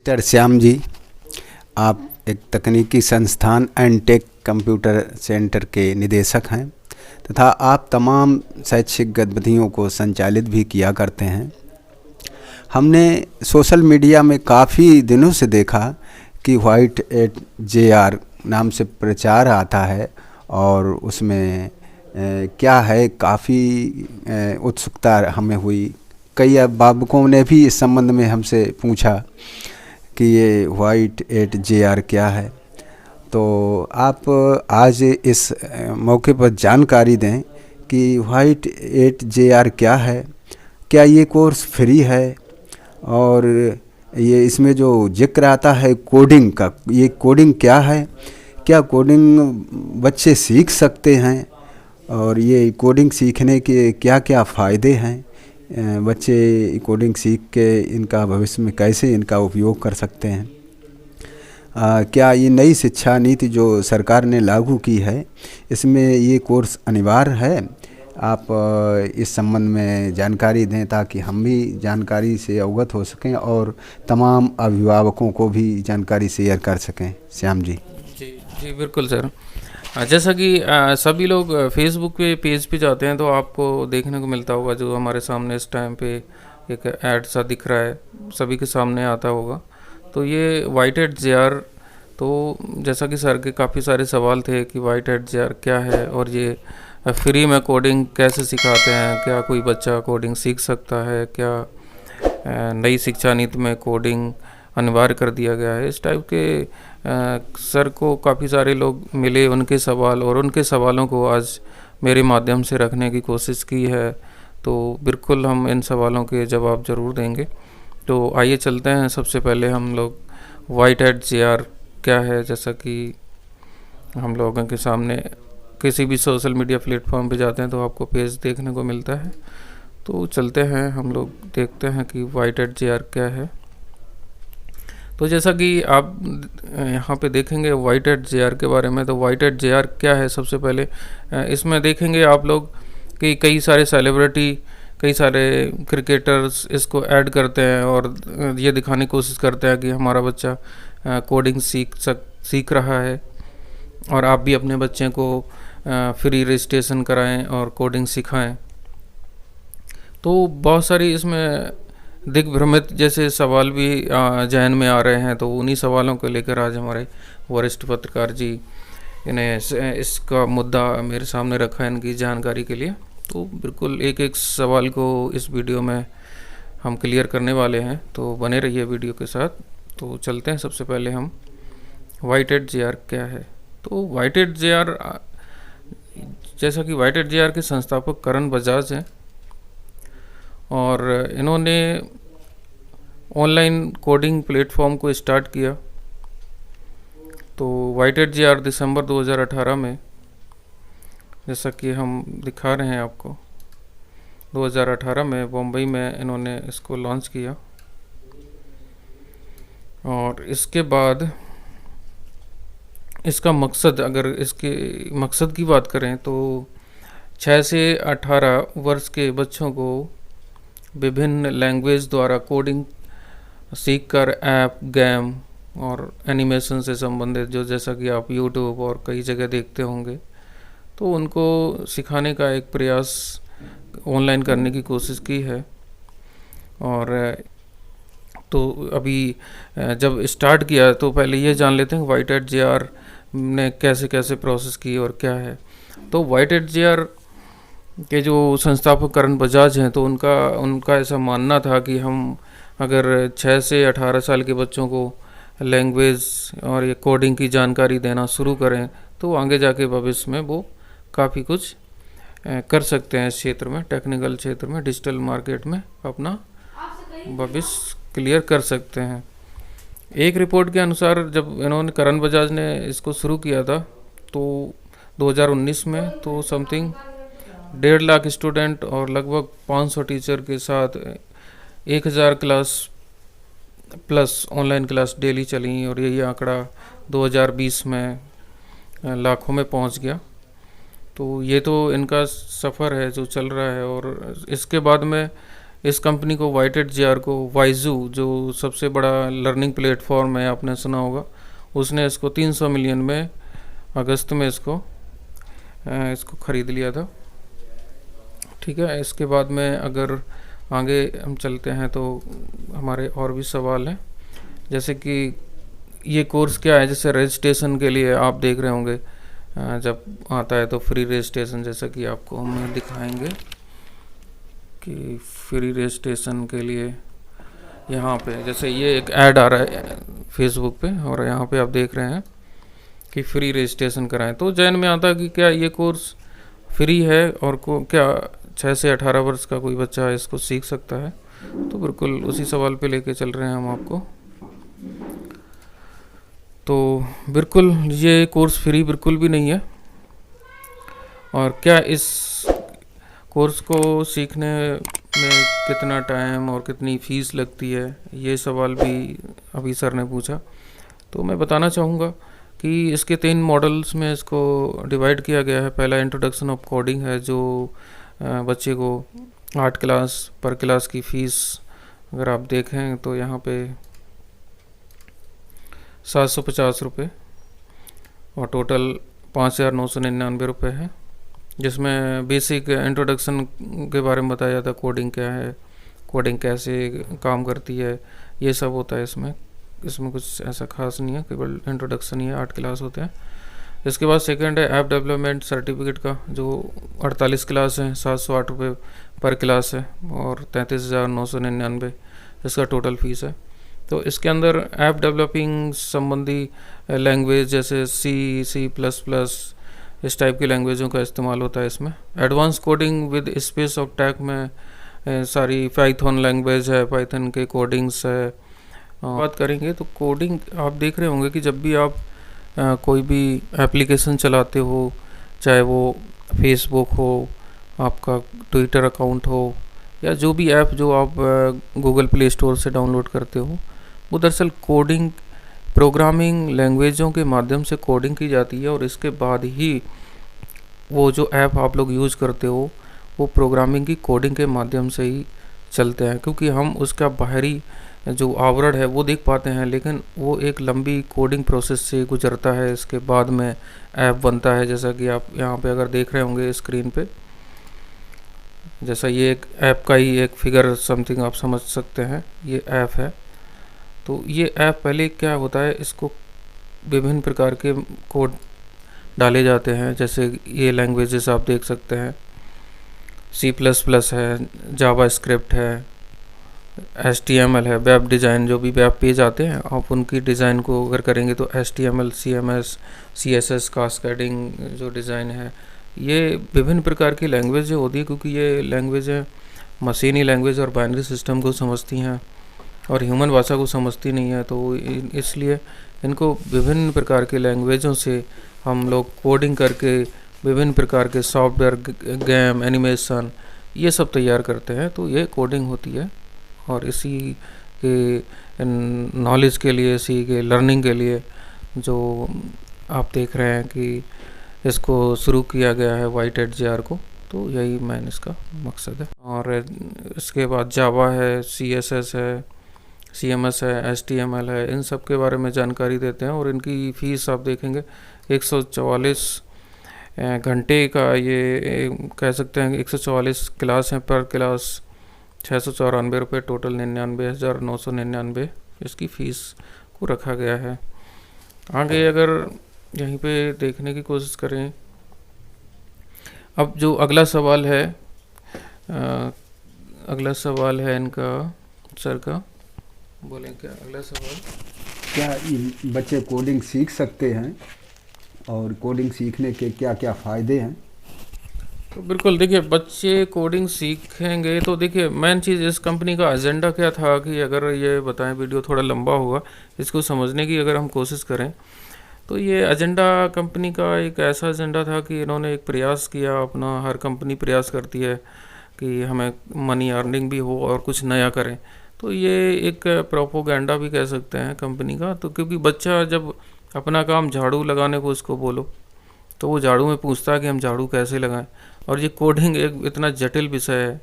Mister Shyam ji, आप एक तकनीकी संस्थान एनटेक कंप्यूटर सेंटर के निदेशक हैं तथा आप तमाम शैक्षिक गतिविधियों को संचालित भी किया करते हैं। हमने सोशल मीडिया में काफ़ी दिनों से देखा कि WHAT नाम से प्रचार आता है और उसमें क्या है, काफ़ी उत्सुकता हमें हुई। कई अभिभावकों ने भी इस संबंध में हमसे पूछा कि ये WHAT क्या है। तो आप आज इस मौके पर जानकारी दें कि WHAT क्या है, क्या ये कोर्स फ्री है, और ये इसमें जो जिक्र आता है कोडिंग का, ये कोडिंग क्या है, क्या कोडिंग बच्चे सीख सकते हैं, और ये कोडिंग सीखने के क्या क्या फ़ायदे हैं, बच्चे कोडिंग सीख के इनका भविष्य में कैसे इनका उपयोग कर सकते हैं। क्या ये नई शिक्षा नीति जो सरकार ने लागू की है, इसमें ये कोर्स अनिवार्य है? आप इस संबंध में जानकारी दें ताकि हम भी जानकारी से अवगत हो सकें और तमाम अभिभावकों को भी जानकारी शेयर कर सकें। श्याम जी। जी बिल्कुल सर। जैसा कि सभी लोग फेसबुक पे पेज पे जाते हैं तो आपको देखने को मिलता होगा, जो हमारे सामने इस टाइम पे एक ऐड सा दिख रहा है, सभी के सामने आता होगा। तो ये WHAT, तो जैसा कि सर के काफ़ी सारे सवाल थे कि WHAT क्या है और ये फ्री में कोडिंग कैसे सिखाते हैं, क्या कोई बच्चा कोडिंग सीख सकता है, क्या नई शिक्षा नीति में कोडिंग अनिवार्य कर दिया गया है। इस टाइप के सर को काफ़ी सारे लोग मिले, उनके सवाल और उनके सवालों को आज मेरे माध्यम से रखने की कोशिश की है। तो बिल्कुल हम इन सवालों के जवाब ज़रूर देंगे। तो आइए चलते हैं। सबसे पहले हम लोग WHAT क्या है, जैसा कि हम लोगों के सामने किसी भी सोशल मीडिया प्लेटफॉर्म पे जाते हैं तो आपको पेज देखने को मिलता है। तो चलते हैं, हम लोग देखते हैं कि WHAT क्या है। तो जैसा कि आप यहाँ पे देखेंगे WHAT के बारे में, तो WHAT क्या है, सबसे पहले इसमें देखेंगे आप लोग कि कई सारे सेलिब्रिटी, कई सारे क्रिकेटर्स इसको ऐड करते हैं और ये दिखाने की कोशिश करते हैं कि हमारा बच्चा कोडिंग सीख रहा है और आप भी अपने बच्चे को फ्री रजिस्ट्रेशन कराएं और कोडिंग सिखाएं। तो बहुत सारी इसमें दिग्भ्रमित जैसे सवाल भी जहन में आ रहे हैं। तो उन्हीं सवालों को लेकर आज हमारे वरिष्ठ पत्रकार जी इन्हें इसका मुद्दा मेरे सामने रखा है इनकी जानकारी के लिए। तो बिल्कुल एक एक सवाल को इस वीडियो में हम क्लियर करने वाले हैं, तो बने रहिए वीडियो के साथ। तो चलते हैं, सबसे पहले हम WHAT क्या है। तो WHAT, जैसा कि WHAT के संस्थापक करण बजाज हैं और इन्होंने ऑनलाइन कोडिंग प्लेटफॉर्म को स्टार्ट किया। तो WHAT दिसंबर 2018 में, जैसा कि हम दिखा रहे हैं आपको, 2018 में बम्बई में इन्होंने इसको लॉन्च किया। और इसके बाद इसका मकसद, अगर इसके मकसद की बात करें तो 6 से 18 वर्ष के बच्चों को विभिन्न लैंग्वेज द्वारा कोडिंग सीखकर ऐप, गेम और एनिमेशन से संबंधित, जो जैसा कि आप यूट्यूब और कई जगह देखते होंगे, तो उनको सिखाने का एक प्रयास ऑनलाइन करने की कोशिश की है। और तो अभी जब स्टार्ट किया तो पहले ये जान लेते हैं WHAT ने कैसे कैसे प्रोसेस की और क्या है। तो WHAT के जो संस्थापक करण बजाज हैं, तो उनका ऐसा मानना था कि हम अगर 6 से 18 साल के बच्चों को लैंग्वेज और ये कोडिंग की जानकारी देना शुरू करें तो आगे जाके भविष्य में वो काफ़ी कुछ कर सकते हैं इस क्षेत्र में, टेक्निकल क्षेत्र में, डिजिटल मार्केट में अपना भविष्य क्लियर कर सकते हैं। एक रिपोर्ट के अनुसार जब इन्होंने, करण बजाज ने इसको शुरू किया था तो 2019 में, तो समथिंग 1.5 लाख स्टूडेंट और लगभग 500 टीचर के साथ 1000 class plus online class daily चली और यही आंकड़ा 2020 में लाखों में पहुंच गया। तो ये तो इनका सफ़र है जो चल रहा है। और इसके बाद में इस कंपनी को WhiteHat को वाइजू जो सबसे बड़ा लर्निंग प्लेटफॉर्म है, आपने सुना होगा, उसने इसको 300 मिलियन में अगस्त में इसको ख़रीद लिया था। ठीक है, इसके बाद में अगर आगे हम चलते हैं तो हमारे और भी सवाल हैं, जैसे कि ये कोर्स क्या है। जैसे रजिस्ट्रेशन के लिए आप देख रहे होंगे जब आता है तो फ्री रजिस्ट्रेशन, जैसा कि आपको हम दिखाएंगे कि फ्री रजिस्ट्रेशन के लिए यहाँ पे जैसे ये एक ऐड आ रहा है फेसबुक पे, और यहाँ पे आप देख रहे हैं कि फ्री रजिस्ट्रेशन कराएं, तो जहन में आता है कि क्या ये कोर्स फ्री है और क्या 6 से 18 वर्ष का कोई बच्चा इसको सीख सकता है। तो बिल्कुल उसी सवाल पे लेके चल रहे हैं हम आपको। तो बिल्कुल ये कोर्स फ्री बिल्कुल भी नहीं है, और क्या इस कोर्स को सीखने में कितना टाइम और कितनी फ़ीस लगती है, ये सवाल भी अभी सर ने पूछा। तो मैं बताना चाहूँगा कि इसके 3 मॉडल्स में इसको डिवाइड किया गया है। पहला इंट्रोडक्शन ऑफ कोडिंग है, जो बच्चे को 8 क्लास पर क्लास की फ़ीस अगर आप देखें तो यहाँ पे 750 रुपये और टोटल 5,999 रुपये है, जिसमें बेसिक इंट्रोडक्शन के बारे में बताया जाता है, कोडिंग क्या है, कोडिंग कैसे काम करती है, ये सब होता है इसमें कुछ ऐसा खास नहीं है, केवल इंट्रोडक्शन ही है। 8 क्लास होते हैं। इसके बाद सेकंड है ऐप डेवलपमेंट सर्टिफिकेट का, जो 48 क्लास है, 708 रुपये पर क्लास है और 33,999 इसका टोटल फीस है। तो इसके अंदर ऐप डेवलपिंग संबंधी लैंग्वेज जैसे C++, इस टाइप की लैंग्वेजों का इस्तेमाल होता है इसमें। Advance coding with space of tech में सारी पाइथन लैंग्वेज है, पाइथन के कोडिंग्स है। बात करेंगे तो कोडिंग आप देख रहे होंगे कि जब भी आप कोई भी एप्लीकेशन चलाते हो, चाहे वो फेसबुक हो, आपका ट्विटर अकाउंट हो, या जो भी ऐप जो आप गूगल प्ले स्टोर से डाउनलोड करते हो, वो दरअसल कोडिंग प्रोग्रामिंग लैंग्वेजों के माध्यम से कोडिंग की जाती है, और इसके बाद ही वो जो ऐप आप लोग यूज़ करते हो वो प्रोग्रामिंग की कोडिंग के माध्यम से ही चलते हैं, क्योंकि हम उसका बाहरी जो आवरण है वो देख पाते हैं, लेकिन वो एक लंबी कोडिंग प्रोसेस से गुजरता है, इसके बाद में ऐप बनता है। जैसा कि आप यहाँ पे अगर देख रहे होंगे स्क्रीन पे, जैसा ये एक ऐप का ही एक फिगर समथिंग आप समझ सकते हैं, ये ऐप है। तो ये ऐप पहले क्या होता है, इसको विभिन्न प्रकार के कोड डाले जाते हैं, जैसे ये लैंग्वेजेस आप देख सकते हैं, C++ है, जावा स्क्रिप्ट है, HTML है, वेब डिज़ाइन, जो भी वेब पेज आते हैं आप उनकी डिज़ाइन को अगर करेंगे तो HTML, CMS, CSS, कास्केडिंग जो डिज़ाइन है, ये विभिन्न प्रकार की लैंग्वेज होती है, क्योंकि ये लैंग्वेजें मशीनी लैंग्वेज और बाइनरी सिस्टम को समझती हैं और ह्यूमन भाषा को समझती नहीं है। तो इसलिए इनको विभिन्न प्रकार के लैंग्वेजों से हम लोग कोडिंग करके विभिन्न प्रकार के सॉफ्टवेयर, गेम, एनिमेशन, ये सब तैयार करते हैं। तो ये कोडिंग होती है, और इसी के नॉलेज के लिए, इसी के लर्निंग के लिए जो आप देख रहे हैं कि इसको शुरू किया गया है WhiteHat को, तो यही मेन इसका मकसद है। और इसके बाद जावा है, CSS है, CMS है, HTML है, इन सब के बारे में जानकारी देते हैं। और इनकी फ़ीस आप देखेंगे 144 घंटे का, ये कह सकते हैं 144 क्लास हैं, पर क्लास 694 रुपये, टोटल 99,999 इसकी फ़ीस को रखा गया है। आगे अगर यहीं पे देखने की कोशिश करें, अब जो अगला सवाल है, अगला सवाल है इनका सर का, बोलें क्या अगला सवाल? क्या बच्चे कोडिंग सीख सकते हैं और कोडिंग सीखने के क्या क्या फ़ायदे हैं? तो बिल्कुल देखिए, बच्चे कोडिंग सीखेंगे तो देखिए मेन चीज़ इस कंपनी का एजेंडा क्या था, कि अगर ये बताएं, वीडियो थोड़ा लंबा होगा, इसको समझने की अगर हम कोशिश करें तो ये एजेंडा कंपनी का एक ऐसा एजेंडा था कि इन्होंने एक प्रयास किया अपना, हर कंपनी प्रयास करती है कि हमें मनी अर्निंग भी हो और कुछ नया करें। तो ये एक प्रोपोगेंडा भी कह सकते हैं कंपनी का। तो क्योंकि बच्चा जब अपना काम झाड़ू लगाने को उसको बोलो तो वो झाड़ू में पूछता है कि हम झाड़ू कैसे लगाएं, और ये कोडिंग एक इतना जटिल विषय है,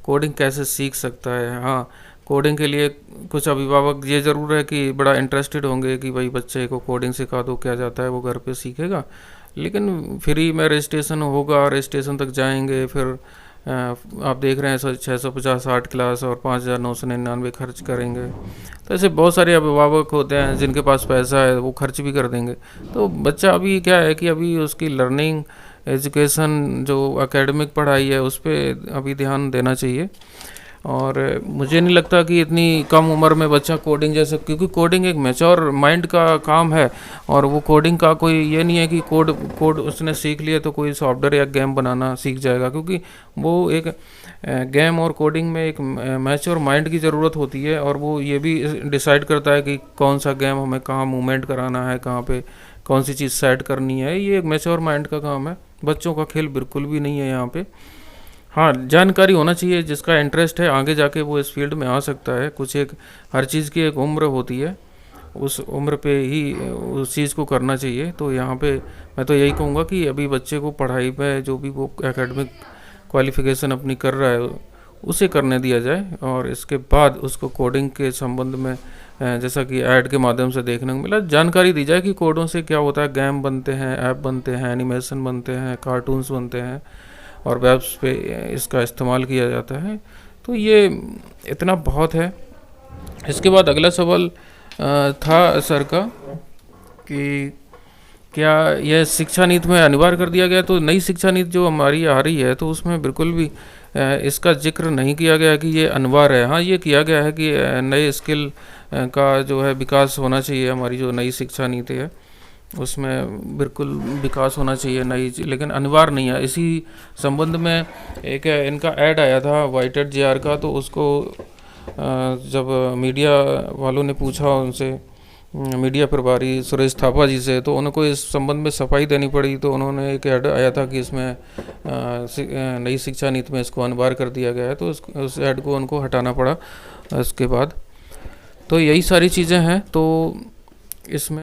कोडिंग कैसे सीख सकता है। हाँ, कोडिंग के लिए कुछ अभिभावक ये ज़रूर है कि बड़ा इंटरेस्टेड होंगे कि भाई बच्चे को कोडिंग सिखा दो, क्या जाता है वो घर पे सीखेगा। लेकिन फ्री में रजिस्ट्रेशन होगा, रजिस्ट्रेशन तक जाएंगे, फिर आप देख रहे हैं 650 क्लास और 5,999 खर्च करेंगे। तो ऐसे बहुत सारे अभिभावक होते हैं जिनके पास पैसा है, वो खर्च भी कर देंगे। तो बच्चा अभी क्या है कि अभी उसकी लर्निंग एजुकेशन जो एकेडमिक पढ़ाई है उस पर अभी ध्यान देना चाहिए। और मुझे नहीं लगता कि इतनी कम उम्र में बच्चा कोडिंग जैसे, क्योंकि कोडिंग एक मैच्योर माइंड का काम है। और वो कोडिंग का कोई ये नहीं है कि कोड उसने सीख लिया तो कोई सॉफ्टवेयर या गेम बनाना सीख जाएगा, क्योंकि वो एक गेम और कोडिंग में एक मैच्योर माइंड की ज़रूरत होती है। और वो ये भी डिसाइड करता है कि कौन सा गेम हमें कहाँ मूवमेंट कराना है, कहाँ पे कौन सी चीज़ सेट करनी है। ये एक मैच्योर माइंड का काम है, बच्चों का खेल बिल्कुल भी नहीं है यहाँ पे। हाँ, जानकारी होना चाहिए, जिसका इंटरेस्ट है आगे जाके वो इस फील्ड में आ सकता है। कुछ एक हर चीज़ की एक उम्र होती है, उस उम्र पे ही उस चीज़ को करना चाहिए। तो यहाँ पे मैं तो यही कहूँगा कि अभी बच्चे को पढ़ाई पे जो भी वो एकेडमिक क्वालिफिकेशन अपनी कर रहा है उसे करने दिया जाए, और इसके बाद उसको कोडिंग के संबंध में जैसा कि ऐड के माध्यम से देखने को मिला, जानकारी दी जाए कि कोडों से क्या होता है। गेम बनते हैं, ऐप बनते हैं, एनिमेशन बनते हैं, कार्टून्स बनते हैं, और वेब्स पे इसका इस्तेमाल किया जाता है। तो ये इतना बहुत है। इसके बाद अगला सवाल था सर का कि क्या यह शिक्षा नीति में अनिवार्य कर दिया गया। तो नई शिक्षा नीति जो हमारी आ रही है तो उसमें बिल्कुल भी इसका जिक्र नहीं किया गया कि ये अनिवार्य है। हाँ, ये किया गया है कि नए स्किल का जो है विकास होना चाहिए। हमारी जो नई शिक्षा नीति है उसमें बिल्कुल विकास होना चाहिए नई, लेकिन अनिवार्य नहीं है। इसी संबंध में एक इनका ऐड आया था वाइटेड जेआर का, तो उसको जब मीडिया वालों ने पूछा उनसे, मीडिया प्रभारी सुरेश थापा जी से, तो उनको इस संबंध में सफाई देनी पड़ी। तो उन्होंने एक ऐड आया था कि इसमें नई शिक्षा नीति में इसको अनिवार्य कर दिया गया है, तो उस ऐड को उनको हटाना पड़ा उसके बाद। तो यही सारी चीज़ें हैं। तो इसमें